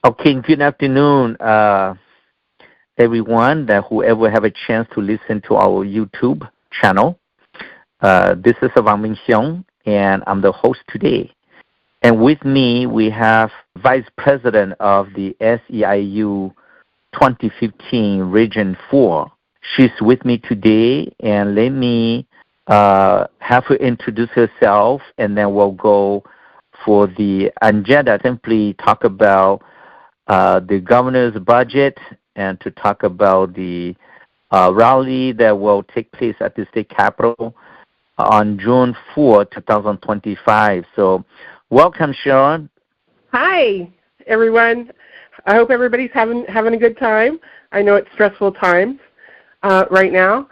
Okay, good afternoon, everyone. That whoever have a chance to listen to our YouTube channel. This is Wang Mingxiong, and I'm the host today. And with me, we have Vice President of the SEIU 2015 Region 4. She's with me today, and let me have her introduce herself, and then we'll go for the agenda. Simply talk about the governor's budget and to talk about the rally that will take place at the state capitol on June 4, 2025. So welcome, Sharon. Hi, everyone. I hope everybody's having a good time. I know it's stressful times right now.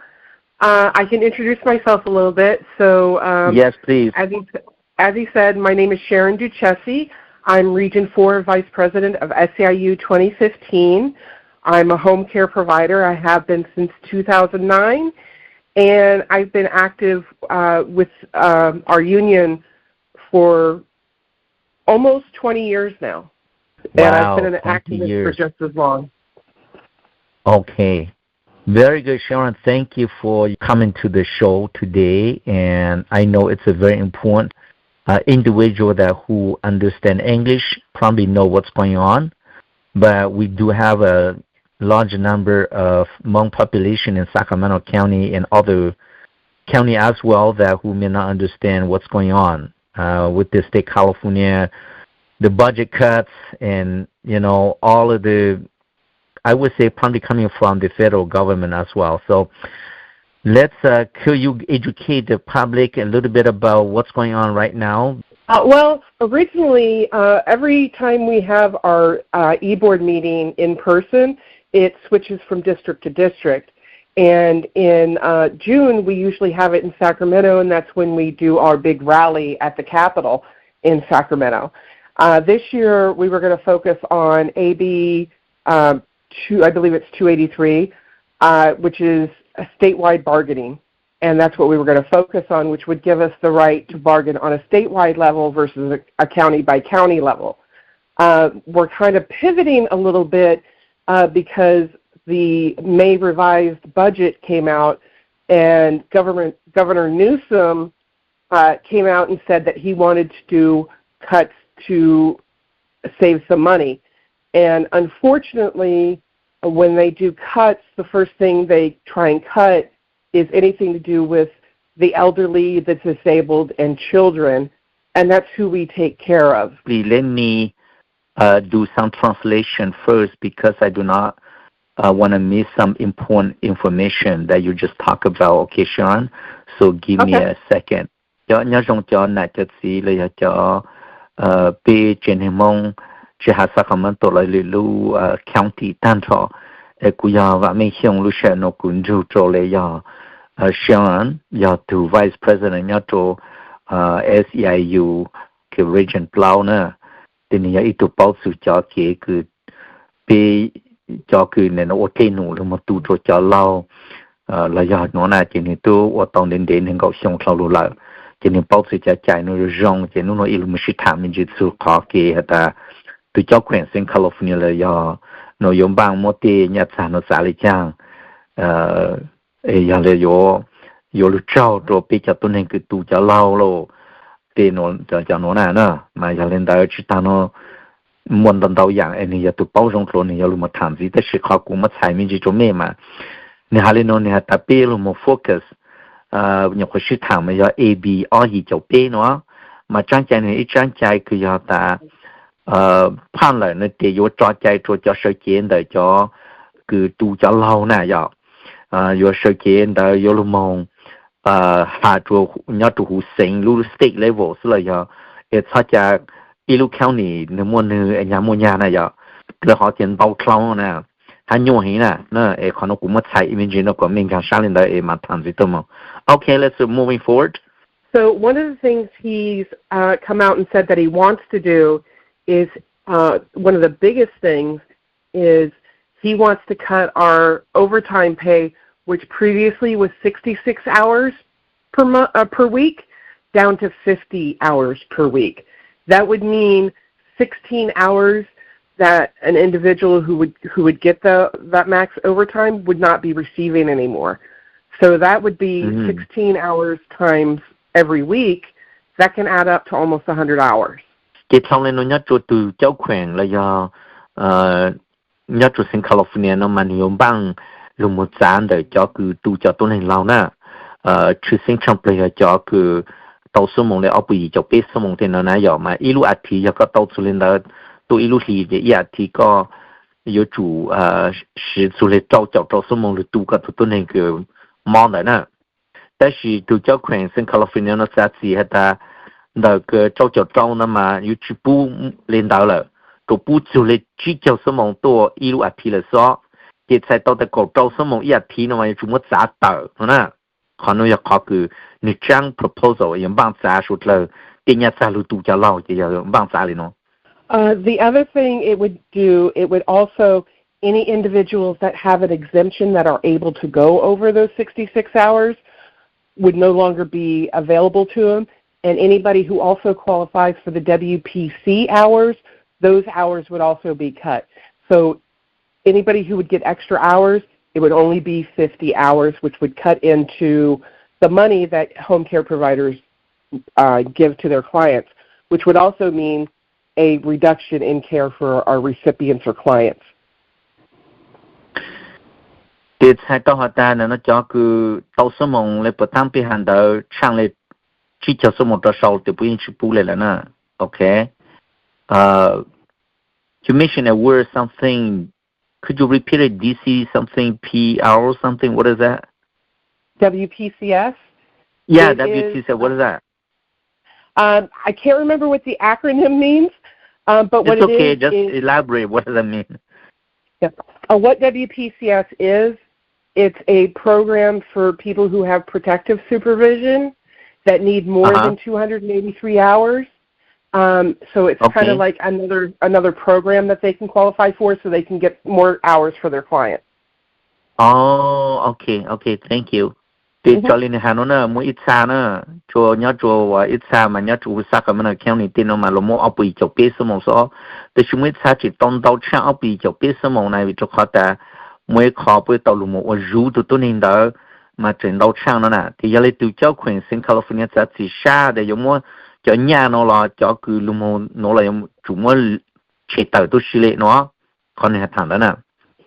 I can introduce myself a little bit. So yes, please. As he said, my name is Sharon Duchessi. I'm Region 4 Vice President of SEIU 2015. I'm a home care provider. I have been since 2009, and I've been active with our union for almost 20 years now. Wow, and I've been an activist for just as long. Okay. Very good, Sharon. Thank you for coming to the show today, and I know it's a very important individual that who understand English probably know what's going on, but we do have a large number of Hmong population in Sacramento County and other county as well that who may not understand what's going on with the state California, the budget cuts, and all of the, I would say, probably coming from the federal government as well. So let's, could you educate the public a little bit about what's going on right now? Well, originally, every time we have our e-board meeting in person, it switches from district to district. And in June, we usually have it in Sacramento, and that's when we do our big rally at the Capitol in Sacramento. This year, we were going to focus on AB 2, I believe it's 283, which is a statewide bargaining, and that's what we were going to focus on, which would give us the right to bargain on a statewide level versus a county-by-county level. We're kind of pivoting a little bit because the May revised budget came out, and Governor Newsom came out and said that he wanted to do cuts to save some money. And unfortunately, when they do cuts, the first thing they try and cut is anything to do with the elderly, the disabled, and children, and that's who we take care of. Let me do some translation first because I do not want to miss some important information that you just talked about. Okay, Sharon? So give me a second. Chỉ hạ Sacramento là lưu county tan trọ kuya và mấy hiong lu sẽ nó cũng chú trọ lấy Sharon to vice president nhà trọ SEIU cái region plau nè thì nhà ít bao sự cho cái bị cho cái này nó ô tên nụ là một tu cho lao là nó là chỉ nên tu ở tông đến nên gọi xong sau luôn lại chỉ nên bao sự cho chạy nó rong chỉ nó ilmu sĩ tham mình chỉ sự khó cái ta từ cho quyền sinh California là do nội dung bang một tí nhật sản nó xả lý chang là do lúc trao rồi bây giờ tôi nên cứ tụ cho lâu rồi thì nó cho nó nè mà giờ lên đây chỉ ta nó muốn tận đầu dạng anh giờ tụ bao rong rồi này giờ lúc mà tham gìแต่sự khó cũng mất sai mình chỉ cho mẹ mà này hà lên nó này ta bây lúc mà focus nhiều cái sự tham mà giờ AB ở gì cho bé nó mà trang trái này trang trái cứ giờ ta pan lại nó để vô trò chạy cho sự kiện để cho cứ tu cho lâu nè giờ vô sự kiện để vô luôn mong hạ cho nhớ tu hữu sinh lưu state level là giờ sao cha ilu county nó muốn nhà này giờ là họ tiền bao clown nè hắn nhung hình nè nó còn nó cũng mất sai image nó còn mình càng sáng lên đây mà tham dự tâm. Okay, let's moving forward. So one of the things he's come out and said that he wants to do is one of the biggest things is he wants to cut our overtime pay, which previously was 66 hours per week, down to 50 hours per week. That would mean 16 hours that an individual who would get that max overtime would not be receiving anymore. So that would be 16 hours times every week. That can add up to almost 100 hours. Cái thằng này nó nhớ cho từ cháu khỏe là do nhớ cho sinh California nó mà nhiều bang luôn một giá để cho cứ tu cho tôi này lâu nè chứ sinh trong bây cho cứ tàu số mông để ở bây cho biết số mông thì nó nãy giờ mà ilu ắt thì cho có tàu số lên đó tôi ilu thì để ắt thì có有主是出来找什么的都个都那个忙的呢，但是都叫款生 California 那啥子还他那个找那么有去不领导了，都不出来去叫什么多一路啊提了说，也才到的搞找什么一提那么有什么咋到呢？可能要考个你这样 proposal 也帮咋说了，人家在路都叫老也要帮咋的呢？ The other thing it would also, any individuals that have an exemption that are able to go over those 66 hours would no longer be available to them. And anybody who also qualifies for the WPC hours, those hours would also be cut. So anybody who would get extra hours, it would only be 50 hours, which would cut into the money that home care providers give to their clients, which would also mean a reduction in care for our recipients or clients. 这才到好大呢，那叫个到什么来不当被喊到上来，去叫什么多少就不愿去补来了呢 ？Okay. You mentioned a word something. Could you repeat it? DC something PR or something? What is that? WPCS. Yeah, WPCS. What is that? I can't remember what the acronym means, but what it's okay. it is... Just elaborate. What does that mean? Yeah. What WPCS is, it's a program for people who have protective supervision that need more than 283 hours. So it's kind of like another program that they can qualify for so they can get more hours for their client. Oh, okay. Thank you. Để cho lên hà nó nè, mỗi ít xa nè, cho nhớ cho ít xa mà nhớ cho xa cái mình kêu này tên nó mà lo mua ở bị chụp biết số một số, để chúng ít xa chỉ tông tàu chạm ở bị chụp biết số một này vì cho họ ta mỗi khó với tàu lo mua rú từ tôi nên đó mà trên tàu chạm nó nè, thì giờ lấy từ cháu khuyên sinh California sẽ chỉ xa để giống mua cho nhà nó là cho cứ lo mua nó là chúng mua chế tạo tôi xử lý nó, còn này thằng đó nè.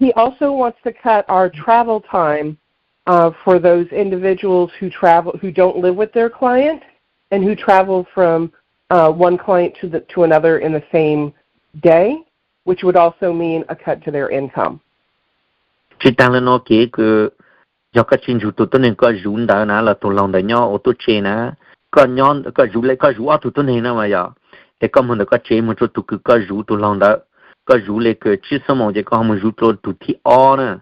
He also wants to cut our travel time. For those individuals who don't live with their client, and who travel from one client to another in the same day, which would also mean a cut to their income. Chỉ tăng lên nó kỹ cứ do các chính chủ tụi nên có rủn đó nè là tụi lòng đại nhau ô tô chế nè có nhon có rủ lại có rủ ở tụi này nè mà giờ để có mình được có chế một chút tụi cứ có rủ tụi lòng đó có rủ lại cứ chỉ số một chỉ có mình rủ tụi thi o nè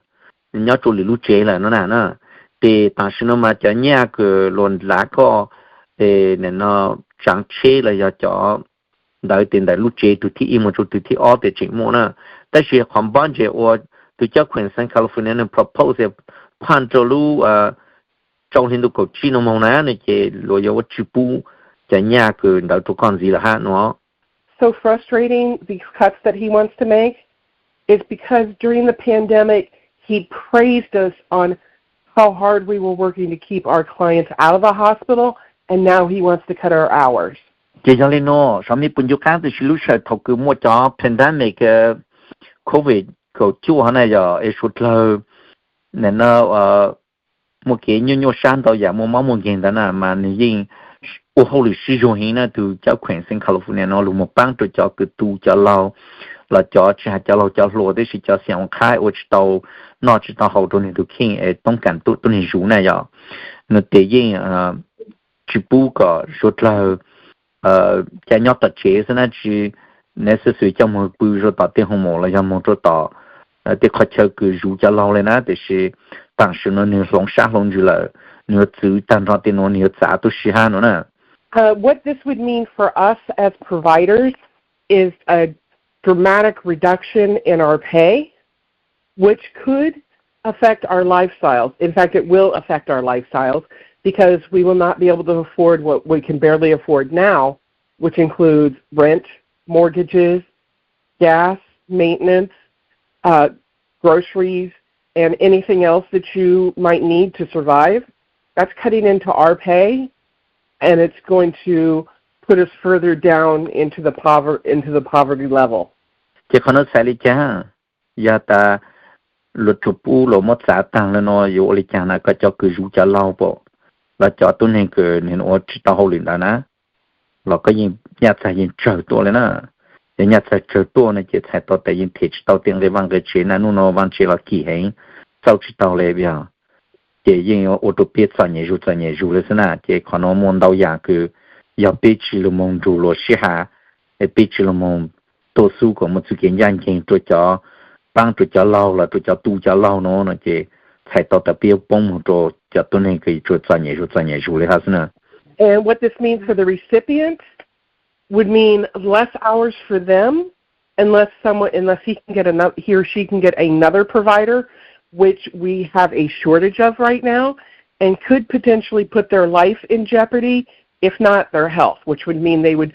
nhớ tụi lũ chế là nó nè để ta xin nó mà cho nhà cứ luôn lá có để nó chẳng chế là do cho đợi tiền đại lũ chế tụi thi một chút tụi thi o để chỉnh mua nèแต่是ความบ้านเจ้าตัวเจ้าขวัญสันแคลิฟอร์เนียเนี่ย propose ผ่านตัวรู้จงเห็นตัวเขาจีนมองนะเนี่ยเจ้าลอยว่าชิบูจะยากเกินดาวทุกคนสิละฮะเนาะ So frustrating these cuts that he wants to make is because during the pandemic he praised us on how hard we were working to keep our clients out of the hospital, and now he wants to cut our hours. เจ้าเลยเนาะสามีปุ่นยุคข้างตัวชิลุชัยถูกคือมั่วจ้า pandemic covid เขาจู่หันเนี่ยจะไอ้สุดเลยเนี่ยเนาะมั่วเกี่ยยุ่งๆชั้นตัวอย่างมั่วเก่งแต่น่ะมันยิ่งโอ้โหหรือสิจงเห็นนะตัวเจ้าแขวงเซนแคลิฟอร์เนียเนาะหรือมั่วปังตัวเจ้าคือตัวเจ้าเราเจ้าจะเจ้าเราเจ้าหลัวได้สิเจ้าเสียงค่ายโอ้เจ้านอกจากเขาตัวนี้ตัวคิงต้องการตัวนี้รู้เนี่ยจะเนี่ยแต่ยิ่งจิบุก็สุดเลยจะยอดตัดเชื้อนะจีเนี่ยสุดจะมั่วปุยจะตัดเตี้ยหัวหมอแล้วจะมั่วจะต่อแต่เขาเชื่อคือรู้จะเราเลยนะแต่是当时呢你ลง下ลง去了你要走当场电脑你要咋都稀罕了呢 What this would mean for us as providers is a dramatic reduction in our pay, which could affect our lifestyles. In fact, it will affect our lifestyles because we will not be able to afford what we can barely afford now, which includes rent, mortgages, gas, maintenance, groceries, and anything else that you might need to survive. That's cutting into our pay, and it's going to put us further down into the poverty level. Lo chupu lo mo sa tang le no yo le chana ka cho ku ju cha lao bo la cho tu ne ke ne o chi ta ho lin da na lo ka yin ya cha yin chơ to le na ya cha chơ to ne che cha to ta yin te chi to tiang le wang ge che na nu no wang che la ki hen sau chi to le bia che yin yo o to pe cha ne ju le na che kho no mon dao ya ke ya pe chi lo mong ju lo shi ha e pe chi lo mong to su ko mo chu gen yan ken to cho bang to cho lao là to cho tu cho lao nó che sai to ta pia pong to cho to ne ke cho cha ne ju le ha sna. And what this means for the recipient would mean less hours for them unless he or she can get another provider, which we have a shortage of right now, and could potentially put their life in jeopardy, if not their health, which would mean they would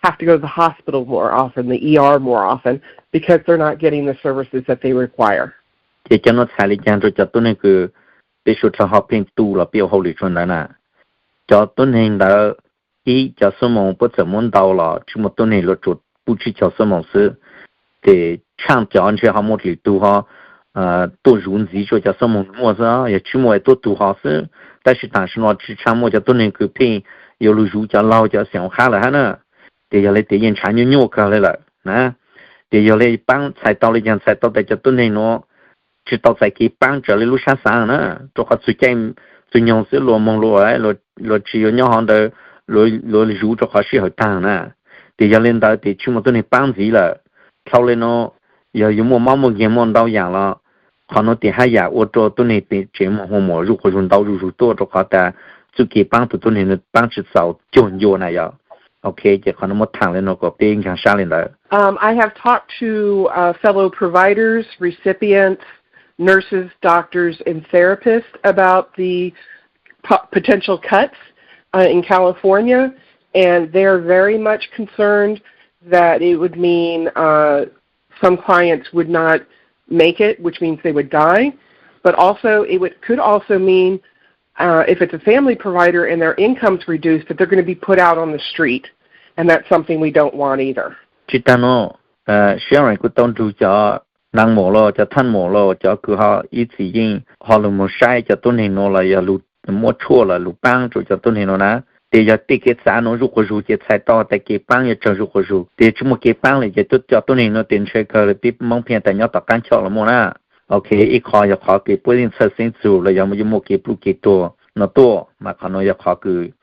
have to go to the hospital more often, the ER more often, because they're not getting the services that they require. Che cho nó sai li chan cho to ne ke pe shu cha ha pin tu la pio ho li chun da na cho to ne da i cho so mo po zhe mon dao la chu mo to ne lo chu bu chi cho so mo se de chang jiao an che ha mo li tu ha to run zi cho so mo mo sa ya chu mo to tu ha se但是但是呢只chang mo cho to ne ke pin yo lu ju cha lao cha xiao ha la ha na de ya le de yin chan nyu ka le la na để giờ lấy băng sai tàu lấy chẳng sai tàu để cho tôi này nó chỉ tàu sai cái băng trở lại lúc sáng sáng nữa cho họ suy chạy suy nhung sẽ lùa mong lùa ấy lùa chỉ có nhau hàng đời lùa rủ cho họ sẽ hỏi tàng nữa để giờ lên đó để chúng tôi này băng gì là sau lên nó giờ dùng một máu một game món đau dạng là họ nó để hai dạng ô tô tôi này để chế một hôm một rủ họ dùng đau rủ to cho họ ta suy cái băng tôi này băng chỉ sáu chuẩn vô này vậy. Okay, I have talked to fellow providers, recipients, nurses, doctors, and therapists about the potential cuts in California, and they're very much concerned that it would mean some clients would not make it, which means they would die, but also could also mean if it's a family provider and their income's reduced, that they're going to be put out on the street. And that's something we don't want either. Chitano, sharing could don't do ja, Nang Molo, Jatan Molo, Jakuha, Itzi, Holomo Shai, Jatuninola, Yalu, Mochola, Lupang, Jatuninona, they just tickets and Rukoju, Jet Saito, take Pang, Yajukoju, they Chumuke Pang, Jetut Jatunino, then checker, people Monkey and Yata Cancholamona. Okay, I call your copy, putting something to the Yamuki Plukito, Noto, Makano Yaku.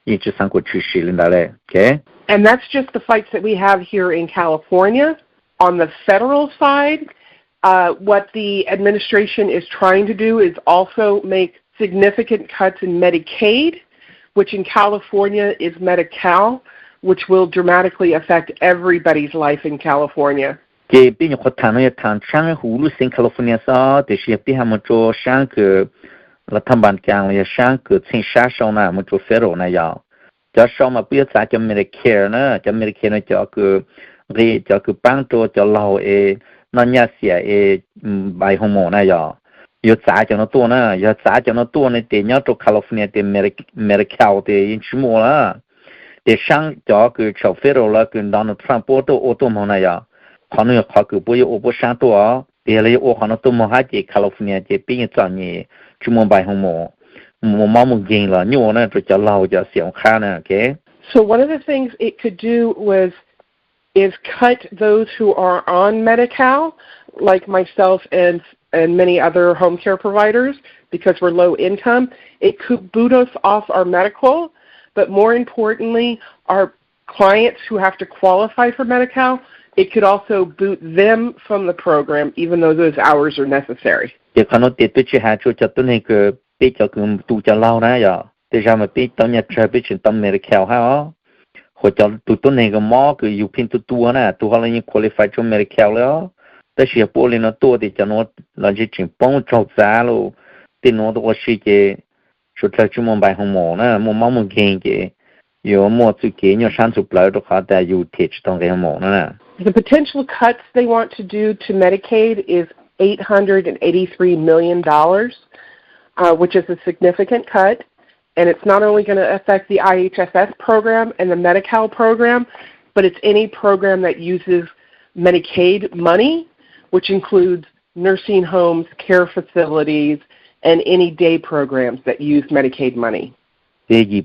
Okay? And that's just the fights that we have here in California. On the federal side, what the administration is trying to do is also make significant cuts in Medicaid, which in California is Medi-Cal, which will dramatically affect everybody's life in California. Là thăm bản càng là sáng cửa trên sát sau này một chỗ federal này giờ cho sau mà biết sao cho Medicare nữa cho Medicare nó cho cái bang cho lao nó nhà xe bài hồng mồ này giờ giờ giá cho nó to nữa giờ giá cho nó to này để nhớ cho California để Medicare để yên chú mồ là để sáng cho cái chỗ federal là cái Donald Trump ô tô mồ này giờ họ nói họ cứ bây giờ ô tô sáng to để lấy ô họ nó tô mồ hai chỉ California chỉ biết chọn nhỉ So one of the things it could do is cut those who are on Medi-Cal, like myself and many other home care providers, because we're low income. It could boot us off our medical, but more importantly, our clients who have to qualify for Medi-Cal, it could also boot them from the program, even though those hours are necessary. Để khả năng tiết chế hạn chế cho tôi này cái bị cho cái tụ cho lao này giờ, để ra mà bị tao nhặt chơi bị chuyện tao Medicare ha, hoặc cho tụ tôi này cái mỏ cái yêu pin tụ nè, tụ họ là những qualify cho Medicare đó,แต่是玻璃呢多的叫我那就真帮找杂了，对我的我是个说这就么办红毛呢，么忙么干个，有么就给你上出不来的话，但有铁质当个毛呢。The potential cuts they want to do to Medicaid is $883 million, which is a significant cut. And it's not only going to affect the IHSS program and the Medi-Cal program, but it's any program that uses Medicaid money, which includes nursing homes, care facilities, and any day programs that use Medicaid money. Medical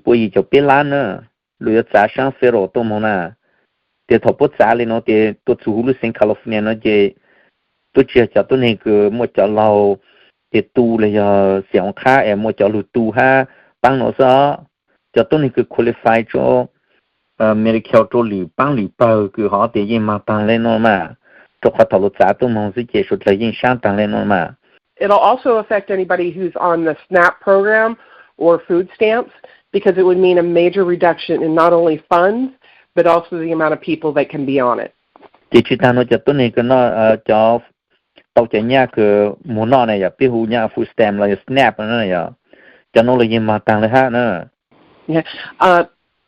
cho lì bang lì bờ cứ họ để yên mà tăng lên nó mà cho họ thầu trả tôi mong sẽ chế số là yên sang tăng lên nó mà. It'll also affect anybody who's on the SNAP program or food stamps because it would mean a major reduction in not only funds but also the amount of people that can be on it. Thì chúng ta nói cho tôi này cái nó cho tàu chạy nhà cái muốn nó này ya biết hú nhà food stamp là SNAP nó này ya cho nó là yên mà tăng lên ha nữa. Yeah.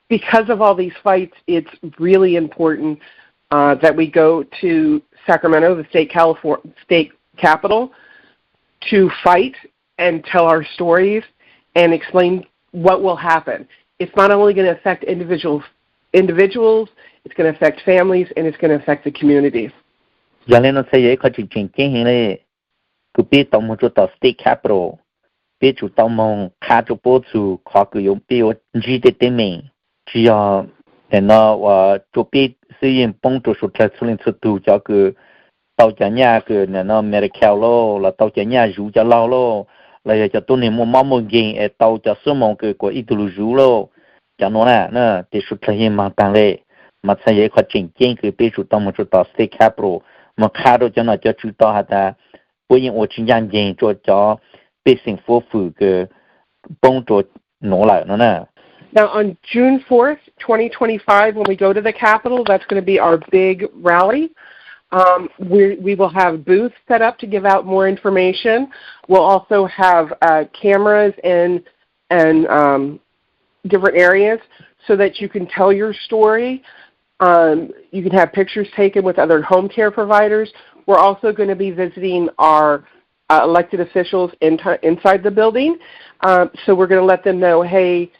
Because of all these fights, it's really important that we go to Sacramento, the state capital, to fight and tell our stories and explain what will happen. It's not only going to affect individuals, it's going to affect families, and it's going to affect the communities. Giờ lên nó sẽ có chương trình hiện nay, cứ biết tàu một chỗ tàu state capital, biết chủ tàu mong khá chỗ bố chủ khó cứ dùng biết chỉ để tên mình. Chỉ để nó chỗ biết sử dụng bông chỗ số trách số lên số tu cho cứ tàu trả nhà cứ nó Medical lo là tàu trả nhà rủ cho lao lo là cho tôi nên mua một nghìn tàu cho số mong cứ có ít lu rủ lo cho nó nè để số trách hiện mà tăng lên mà sẽ dễ khó chỉnh chính cứ biết chủ tàu một chỗ tàu state capital mà khá đâu cho nó cho chủ tàu hạt ta bây giờ ở trên gian gì cho biết sinh phố phụ cứ bông chỗ nổ lại nó nè. Now, on June 4th, 2025, when we go to the Capitol, that's going to be our big rally. We will have booths set up to give out more information. We'll also have cameras in different areas so that you can tell your story. You can have pictures taken with other home care providers. We're also going to be visiting our elected officials inside the building. So we're going to let them know, hey,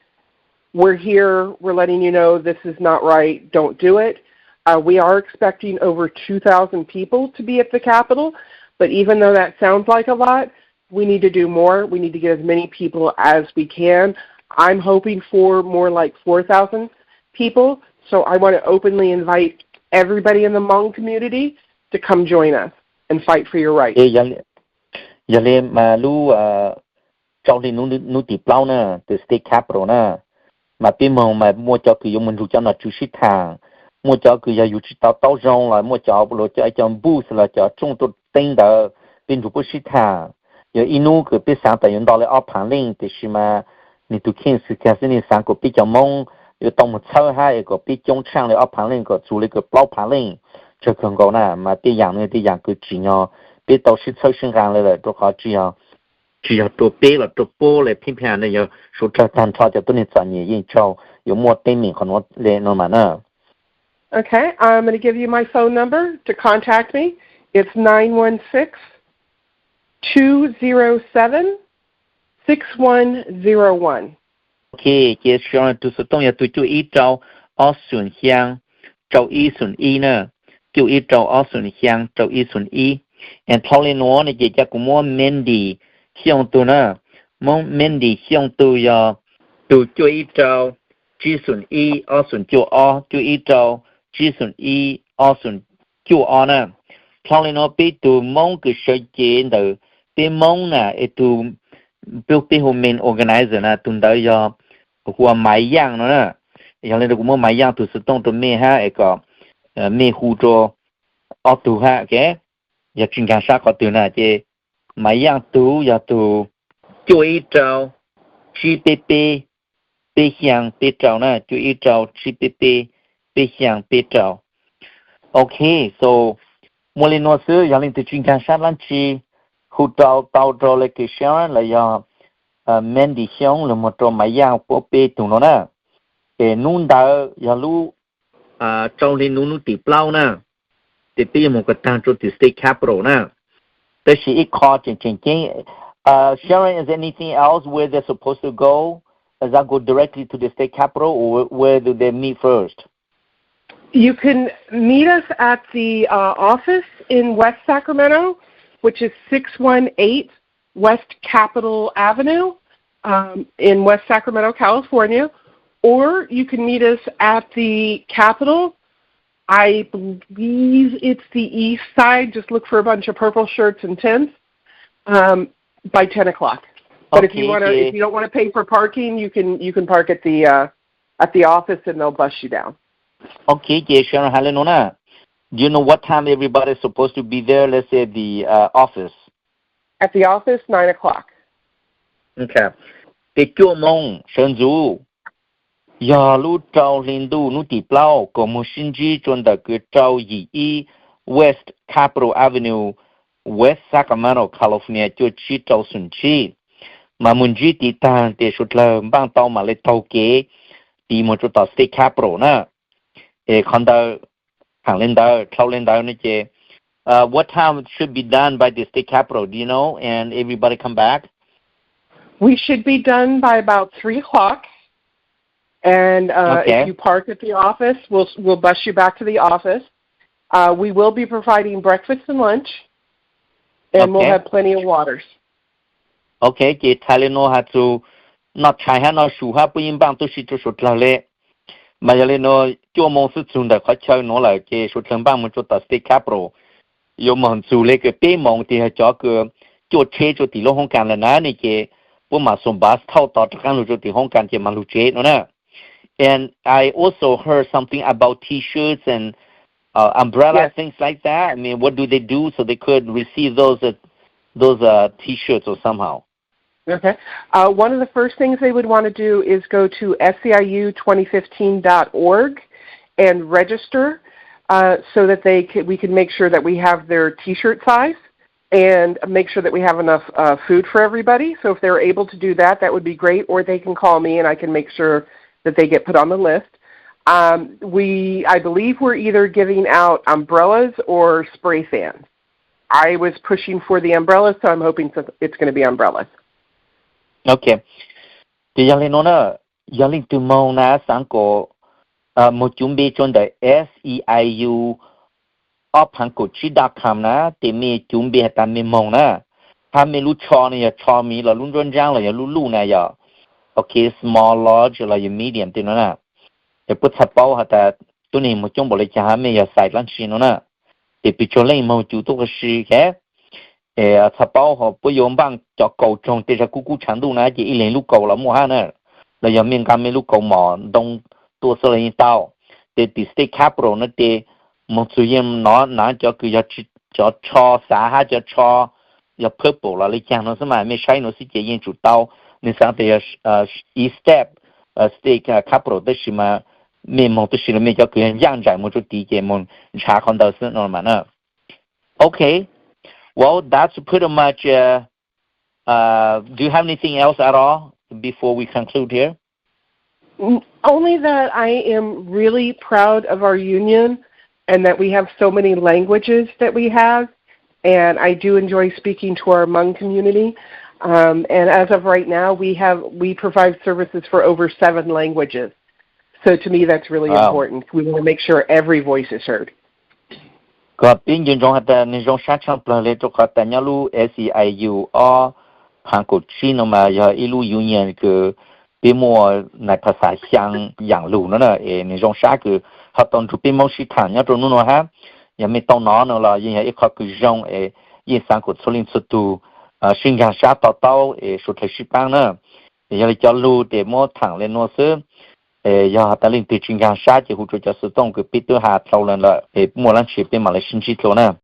we're here, we're letting you know this is not right, don't do it. We are expecting over 2,000 people to be at the Capitol, but even though that sounds like a lot, we need to do more. We need to get as many people as we can. I'm hoping for more like 4,000 people, so I want to openly invite everybody in the Hmong community to come join us and fight for your rights. The state capital na mà bên mà mua cho cứ dùng mình rủ cho nó chú sĩ thang mua cho cứ giờ chỉ tao rong là mua cho bộ cho boost là cho trung tổ tinh đó bên rủ bút sĩ thang giờ inu cứ biết sáng tại dùng đó là ở phản linh thì mà你都看是开始你三个比较猛有当么操哈一个比中长的ở phản linh个做了个包phản linh就更高呢mà bên yang个只要别到是操生干了都好只要多背了多播了偏偏的要说这单超就都能赚你应招有么对面可能来那么呢 Okay, I'm going to give you my phone number to contact me. It's 916-207-6101. Okay, 接下来就是东要对就一招二顺香招一顺一呢就一招二顺香招一顺一 and 讨论我呢也叫个么 Mandy 相对呢，蒙 Mandy 相对要就一招，只顺一，二顺就二，就一招，只顺一，二顺就二呢。讨论呢，比到蒙个时间的，比蒙呢，都比后面 organizer 呢，都到要或买样呢，原来的我们买样都是当做咩哈一个咩护照，奥图哈，OK， 也经常啥个对呢，这。买样都要都就一招去别想别招呢就一招去别想别招 OK so 莫里诺斯要令的军干杀烂去后到着了给想了要Mandy 想了么着买样不别懂了呢给弄到要路招领弄地包呢 city một cái tăng cho the state capital nè. Đó là ít khó chính. Sharon, is there anything else where they're supposed to go? Does that go directly to the state capital, or where do they meet first? You can meet us at the office in West Sacramento, which is 618 West Capitol Avenue in West Sacramento, California. Or you can meet us at the Capitol. I believe it's the east side. Just look for a bunch of purple shirts and tents by 10 o'clock. But if you don't want to pay for parking, you can park at the office and they'll bus you down. Okay, Sharon, Helena. Do you know what time everybody's supposed to be there? Let's say the office. At the office, 9 o'clock. Okay. Cái chỗ mong sân du, giờ lúc trao lên đu nút tỉ bao, có một sinh trí trong đó cái trao gì West Capitol Avenue, West Sacramento, California, cho chi trao xuân chi. Mà muốn chỉ tỉ tàng để sụt lờ bằng tàu mà lấy tàu kế, đi một chỗ tàu State Capitol nè. Còn đó hàng lên đó, trao lên đó nữa chứ. What time should be done by the State Capitol, do you know? And everybody come back? We should be done by about 3 o'clock. And if you park at the office, we'll bus you back to the office. We will be providing breakfast and lunch, and we'll have plenty of waters. Okay, chị Thailand had to not try nó sủ ha bưng bang tôi chỉ cho sụt là lệ. Mà giờ nó cho mong sự chung đã khó chơi nó là chị sụt lần bang một chỗ tại State Capitol. Yêu mong chủ lệ cái bê mong thì cho cái chỗ chế chỗ tỷ lệ Hong Kong là ná này chị. Bữa mà xong bus thao tao cho cái chỗ tỷ Hong Kong chị mà lưu chế nó nè. And I also heard something about T-shirts and umbrella things like that. I mean, what do they do so they could receive those T-shirts or somehow? Okay. One of the first things they would want to do is go to SEIU2015.org and register so that we can make sure that we have their T-shirt size and make sure that we have enough food for everybody. So if they're able to do that, that would be great. Or they can call me and I can make sure that they get put on the list. I believe we're either giving out umbrellas or spray fans. I was pushing for the umbrellas, so I'm hoping it's going to be umbrellas. Okay. Thì giờ lên nó nè, giờ lên từ mong na sáng có một chuẩn bị trong đời SEIU .com na, thì mình chuẩn bị tại mình mong na, ta mình lúc cho này cho mình là lúc run rang là lúc này giờ, okay, small, large là medium thì nó nè, để bắt tháp bao hả ta, tôi này một trong bộ lịch trả mình giờ xài lăn xí nó nè, để bị cho lên mong chủ tôi cái gì cái. Tháp bao họ bây giờ bằng cho cầu trồng thì ra cú chẳng đủ nè, chỉ lên lúc cầu là mua ha nè, là giờ mình cầm mình lúc cầu mỏ đông tua sơ lên tao, để State Capitol nó để một số em nó cho cứ cho xã ha cho purple là lấy chăng nó sẽ mà mấy sai nó sẽ chỉ chủ tao nên sáng thì each step State Capitol đó là mà mình một số là mình cho cứ dạng giải một chút tí cái mình trả con đầu sự nó mà nè. Okay. Well, that's pretty much. Do you have anything else at all before we conclude here? Only that I am really proud of our union and that we have so many languages that we have. And I do enjoy speaking to our Hmong community. And as of right now, we provide services for over 7 languages. So to me, that's really important. We want to make sure every voice is heard. Có tin dân trong hạt nên trong sát trong plan lệ cho cả tại nhà lu SEIU ở hàng cổ chi nó mà giờ ilu union cái bị mua nàyภาษา xiang อย่าง lu nó nè nên trong sát cái họ toàn chụp bị mua sĩ thằng nhá trong nó ha giờ mình tao nó là như vậy có cái trong như sang cổ số linh số tu sinh ra sát tao số thời sĩ bang nữa giờ cho lu để mua thằng lên nó sớm giờ ta lên từ sinh ra sát chỉ hỗ trợ cho sự tông cái bị tiêu hạt sau lần là mua lần chỉ bên mà lại sinh chi thôi nè